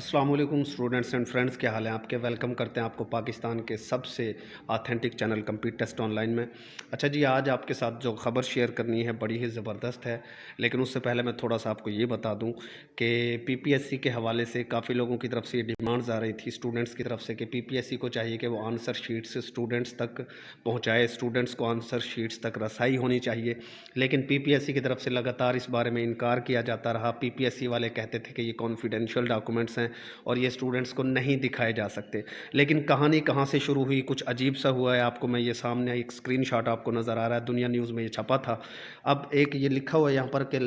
السلام علیکم students and friends, کیا حال ہیں آپ کے؟ ویلکم کرتے ہیں آپ کو پاکستان کے سب سے authentic channel compete test on line میں۔ اچھا جی، آج آپ کے ساتھ جو خبر شیئر کرنی ہے بڑی ہی زبردست ہے، لیکن اس سے پہلے میں تھوڑا سا آپ کو یہ بتا دوں کہ پی پی ایس سی کے حوالے سے کافی لوگوں کی طرف سے یہ ڈیمانڈز آ رہی تھی اسٹوڈنٹس کی طرف سے کہ پی پی ایس سی کو چاہیے کہ وہ آنسر شیٹس اسٹوڈنٹس تک پہنچائے، اسٹوڈنٹس کو آنسر شیٹس تک رسائی ہونی چاہیے، لیکن پی پی ایس سی کی طرف سے لگاتار اس بارے میں انکار کیا جاتا رہا۔ پی پی ایس سی والے کہتے تھے کہ یہ کانفیڈینشیل ڈاکومنٹس ہیں اور یہ اسٹوڈنٹس کو نہیں دکھائے جا سکتے، لیکن کہانی کہاں سے شروع ہوئی؟ کچھ عجیب سا ہوا ہے۔ آپ کو میں یہ سامنے ایک اسکرین شاٹ آپ کو نظر آ رہا ہے، دنیا نیوز میں یہ چھپا تھا۔ اب ایک یہ لکھا ہوا ہے یہاں پر کہ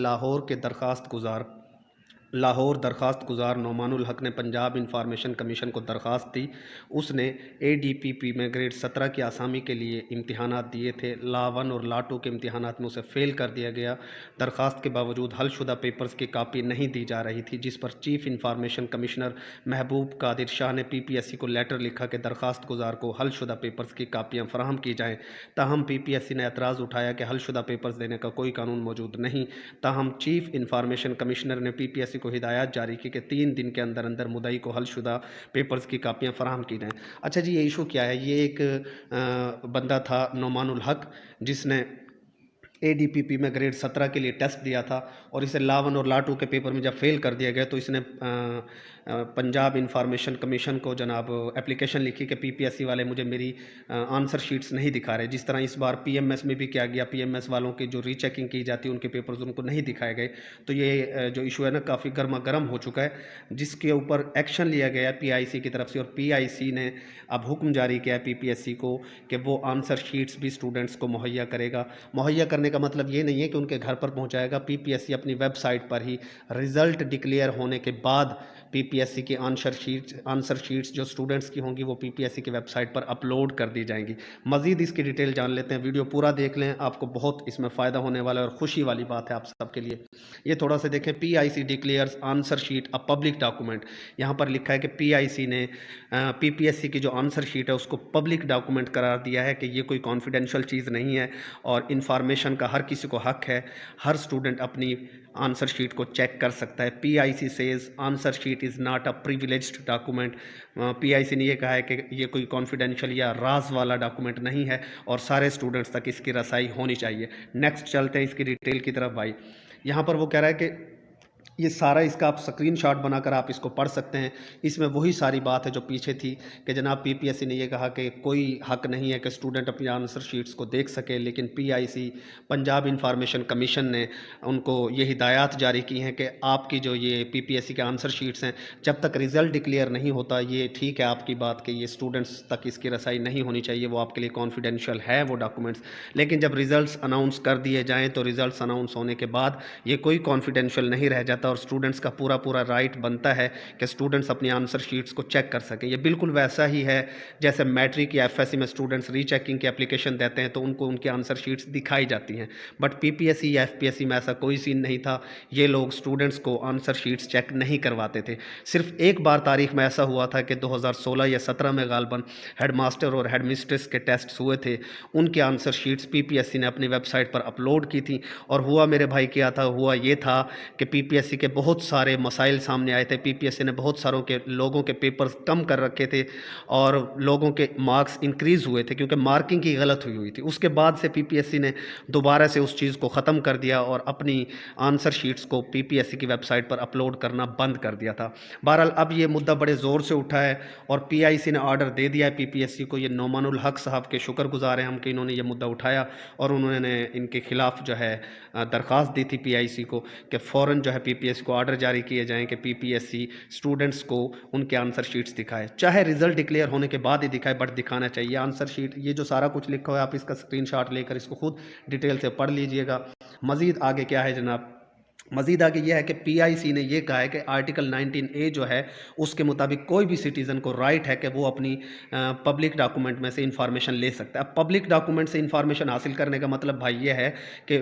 لاہور درخواست گزار نعمان الحق نے پنجاب انفارمیشن کمیشن کو درخواست دی۔ اس نے اے ڈی پی پی میں گریڈ 17 کی آسامی کے لیے امتحانات دیے تھے۔ لا 1 اور لا 2 کے امتحانات میں اسے فیل کر دیا گیا۔ درخواست کے باوجود حل شدہ پیپرز کی کاپی نہیں دی جا رہی تھی، جس پر چیف انفارمیشن کمشنر محبوب قادر شاہ نے پی پی ایس سی کو لیٹر لکھا کہ درخواست گزار کو حل شدہ پیپرز کی کاپیاں فراہم کی جائیں۔ تاہم پی پی ایس سی نے اعتراض اٹھایا کہ حل شدہ پیپرز دینے کا کوئی قانون موجود نہیں۔ تاہم چیف انفارمیشن کمشنر نے پی پی ایس سی کو ہدایات جاری کی کہ 3 دن کے اندر مدعی کو حل شدہ پیپرز کی کاپیاں فراہم کی جائیں۔ اچھا جی، یہ ایشو کیا ہے؟ یہ ایک بندہ تھا نعمان الحق، جس نے اے ڈی پی پی میں گریڈ 17 کے لیے ٹیسٹ دیا تھا اور اسے لا 1 اور لا 2 کے پیپر میں جب فیل کر دیا گیا تو اس نے پنجاب انفارمیشن کمیشن کو جناب اپلیکیشن لکھی کہ پی پی ایس سی والے مجھے میری آنسر شیٹس نہیں دکھا رہے، جس طرح اس بار پی ایم ایس میں بھی کیا گیا، پی ایم ایس والوں کی جو ری چیکنگ کی جاتی ہے ان کے پیپرز ان کو نہیں دکھائے گئے۔ تو یہ جو ایشو ہے نا کافی گرما گرم ہو چکا ہے، جس کے اوپر ایکشن لیا گیا ہے پی آئی سی کی طرف سے، اور پی آئی سی نے اب حکم جاری کیا ہے پی پی ایس سی کو کہ وہ آنسر شیٹس بھی اسٹوڈنٹس کو مہیا کرے گا۔ مہیا کرنے کا مطلب یہ نہیں ہے کہ ان کے گھر پر پہنچائے گا۔ پی پی ایس سی اپنی ویب سائٹ پر ہی رزلٹ ڈکلیئر ہونے کے بعد پی پی ایس سی کی آنسر شیٹس جو اسٹوڈنٹس کی ہوں گی وہ پی پی ایس سی کی ویب سائٹ پر اپلوڈ کر دی جائیں گی۔ مزید اس کی ڈیٹیل جان لیتے ہیں، ویڈیو پورا دیکھ لیں، آپ کو بہت اس میں فائدہ ہونے والا ہے اور خوشی والی بات ہے آپ سب کے لیے۔ یہ تھوڑا سا دیکھیں، P I C declares answer sheet a public document. یہاں پر لکھا ہے کہ پی آئی سی نے پی پی ایس سی کی جو آنسر شیٹ ہے اس کو پبلک ڈاکومنٹ قرار دیا ہے کہ یہ کوئی کانفیڈینشیل چیز نہیں ہے اور انفارمیشن کا ہر کسی کو حق ہے۔ ہر اسٹوڈنٹ اپنی آنسر شیٹ کو چیک کر سکتا ہے۔ P I C says answer sheet is not a privileged document. P I C نے یہ کہا ہے کہ یہ کوئی کانفیڈینشیل یا راز والا ڈاکومنٹ نہیں ہے اور سارے اسٹوڈنٹس تک اس کی رسائی ہونی چاہیے۔ نیکسٹ چلتے ہیں اس کی ڈیٹیل کی طرف بھائی۔ یہاں پر وہ کہہ رہا ہے کہ یہ سارا اس کا آپ سکرین شاٹ بنا کر آپ اس کو پڑھ سکتے ہیں۔ اس میں وہی ساری بات ہے جو پیچھے تھی کہ جناب پی پی ایس سی نے یہ کہا کہ کوئی حق نہیں ہے کہ اسٹوڈنٹ اپنی آنسر شیٹس کو دیکھ سکے، لیکن پی I C Punjab information commission نے ان کو یہ ہدایات جاری کی ہیں کہ آپ کی جو یہ پی پی ایس سی کے آنسر شیٹس ہیں جب تک رزلٹ ڈکلیئر نہیں ہوتا، یہ ٹھیک ہے آپ کی بات کہ یہ اسٹوڈنٹس تک اس کی رسائی نہیں ہونی چاہیے، وہ آپ کے لیے کانفیڈینشیل ہے وہ ڈاکومنٹس، لیکن جب ریزلٹس اناؤنس کر دیے جائیں تو ریزلٹس اناؤنس ہونے کے بعد یہ کوئی کانفیڈینشیل نہیں رہ جاتا اور اسٹوڈنٹس کا پورا رائٹ بنتا ہے کہ اسٹوڈنٹس اپنی آنسر شیٹس کو چیک کر سکیں۔ یہ بالکل ویسا ہی ہے جیسے میٹرک یا ایف ایس سی میں اسٹوڈنٹس ری چیکنگ کی اپلیکیشن دیتے ہیں تو ان کو ان کی آنسر شیٹس دکھائی جاتی ہیں، but P P S C یا ایف پی ایس سی میں ایسا کوئی سین نہیں تھا۔ یہ لوگ اسٹوڈنٹس کو آنسر شیٹس چیک نہیں کرواتے تھے۔ صرف ایک بار تاریخ میں ایسا ہوا تھا کہ 2016 یا 17 میں غالباً ہیڈ ماسٹر اور ہیڈ مسٹریس کے ٹیسٹس ہوئے تھے، ان کے آنسر شیٹس پی پی ایس سی نے اپنی ویب سائٹ پر اپلوڈ کی تھیں، اور ہوا میرے بھائی کیا تھا؟ ہوا یہ تھا کہ پی پی ایس سی کے بہت سارے مسائل سامنے آئے تھے۔ پی پی ایس سی نے بہت ساروں کے لوگوں کے پیپرز کم کر رکھے تھے اور لوگوں کے مارکس انکریز ہوئے تھے کیونکہ مارکنگ کی غلط ہوئی تھی۔ اس کے بعد سے پی پی ایس سی نے دوبارہ سے اس چیز کو ختم کر دیا اور اپنی آنسر شیٹس کو پی پی ایس سی کی ویب سائٹ پر اپلوڈ کرنا بند کر دیا تھا۔ بہرحال اب یہ مدعا بڑے زور سے اٹھا ہے اور پی آئی سی نے آرڈر دے دیا ہے پی پی ایس سی کو۔ یہ نعمان الحق صاحب کے شکر گزار ہیں ہم کہ انہوں نے یہ مدعا اٹھایا اور انہوں نے ان کے خلاف جو ہے درخواست دی تھی پی آئی سی کو کہ فوراً جو ہے پی پی ایس سی کو آرڈر جاری کیے جائیں کہ پی پی ایس سی اسٹوڈنٹس کو ان کے آنسر شیٹس دکھائے، چاہے رزلٹ ڈکلیئر ہونے کے بعد ہی دکھائے، بٹ دکھانا چاہیے آنسر شیٹ۔ یہ جو سارا کچھ لکھا ہوا ہے آپ اس کا اسکرین شاٹ لے کر اس کو خود ڈیٹیل سے پڑھ لیجئے گا۔ مزید آگے کیا ہے جناب؟ مزید آگے یہ ہے کہ پی آئی سی نے یہ کہا ہے کہ آرٹیکل 19A جو ہے اس کے مطابق کوئی بھی سٹیزن کو رائٹ ہے کہ وہ اپنی پبلک ڈاکومنٹ میں سے انفارمیشن لے سکتا ہے۔ اب پبلک ڈاکومنٹ سے انفارمیشن حاصل کرنے کا مطلب بھائی یہ ہے کہ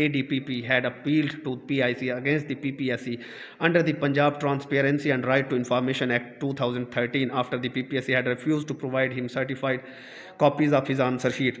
ADPP had appealed to PIC against the PPSC under the Punjab Transparency and Right to Information Act 2013 after the PPSC had refused to provide him certified copies of his answer sheet।